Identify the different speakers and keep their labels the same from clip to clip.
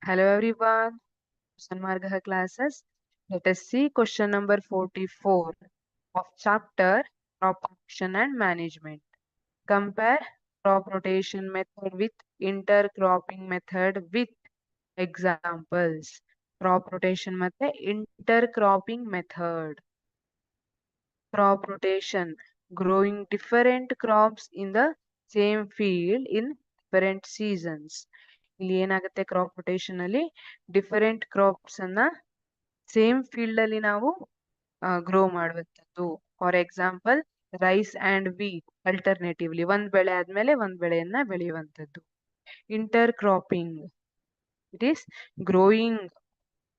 Speaker 1: Hello everyone, Sanmargaha classes. Let us see question number 44 of chapter crop protection and management. Compare crop rotation method with intercropping method with examples. Crop rotation ಮತ್ತೆ intercropping method. Crop rotation, growing different crops in the same field in different seasons. ಇಲ್ಲಿ ಏನಾಗುತ್ತೆ crop rotation ಅಲ್ಲಿ different crops ಅನ್ನ same field ಅಲ್ಲಿ ನಾವು grow ಮಾಡುವಂಥದ್ದು. For example rice and wheat alternatively ಒಂದ್ ಬೆಳೆ ಆದ್ಮೇಲೆ ಒಂದ್ ಬೆಳೆಯನ್ನ ಬೆಳೆಯುವಂಥದ್ದು. Intercropping, it is growing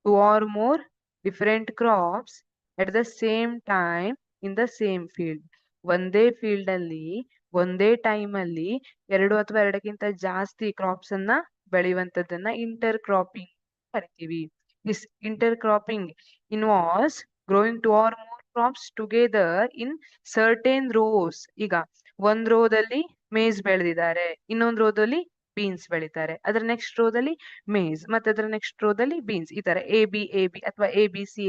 Speaker 1: two or more different crops at the same time in the same field. ಒಂದೇ ಫೀಲ್ಡ್ ಅಲ್ಲಿ ಒಂದೇ ಟೈಮ್ ಅಲ್ಲಿ ಎರಡು ಅಥವಾ ಎರಡಕ್ಕಿಂತ ಜಾಸ್ತಿ ಕ್ರಾಪ್ಸ್ ಅನ್ನ ಬೆಳೆಯುವಂತದ್ದನ್ನ ಇಂಟರ್ ಕ್ರಾಪಿಂಗ್ ಕರಿತೀವಿ. This intercropping involves growing two or more crops together in certain rows. ಈಗ ಒಂದ್ ರೋದಲ್ಲಿ ಮೇಸ್ ಬೆಳೆದಿದ್ದಾರೆ, ಇನ್ನೊಂದ್ ರೋದಲ್ಲಿ ಬೀನ್ಸ್ ಬೆಳಿತಾರೆ, ಅದ್ರ ನೆಕ್ಸ್ಟ್ ರೋದಲ್ಲಿ ಮೇಸ್, ಮತ್ತೆ ಅದ್ರ ನೆಕ್ಸ್ಟ್ ರೋದಲ್ಲಿ ಬೀನ್ಸ್, ಈ ತರ ಎ ಬಿ ಅಥವಾ ಎ ಬಿ ಸಿ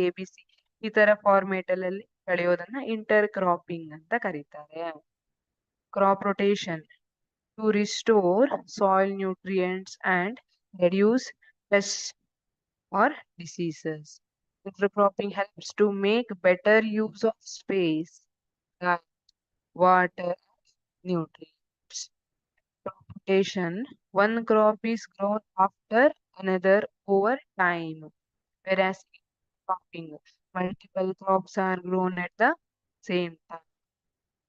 Speaker 1: ಈ ತರ ಫಾರ್ಮೇಟ್ ಅಲ್ಲಿ ಬೆಳೆಯೋದನ್ನ ಇಂಟರ್ ಕ್ರಾಪಿಂಗ್ ಅಂತ ಕರೀತಾರೆ. Crop rotation to restore soil nutrients and reduce pests or diseases. Intercropping helps to make better use of space, light, water, nutrients. Crop rotation, one crop is grown after another over time, whereas in cropping, multiple crops are grown at the same time.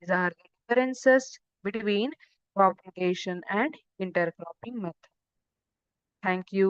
Speaker 1: These are the differences between crop rotation and intercropping method. Thank you.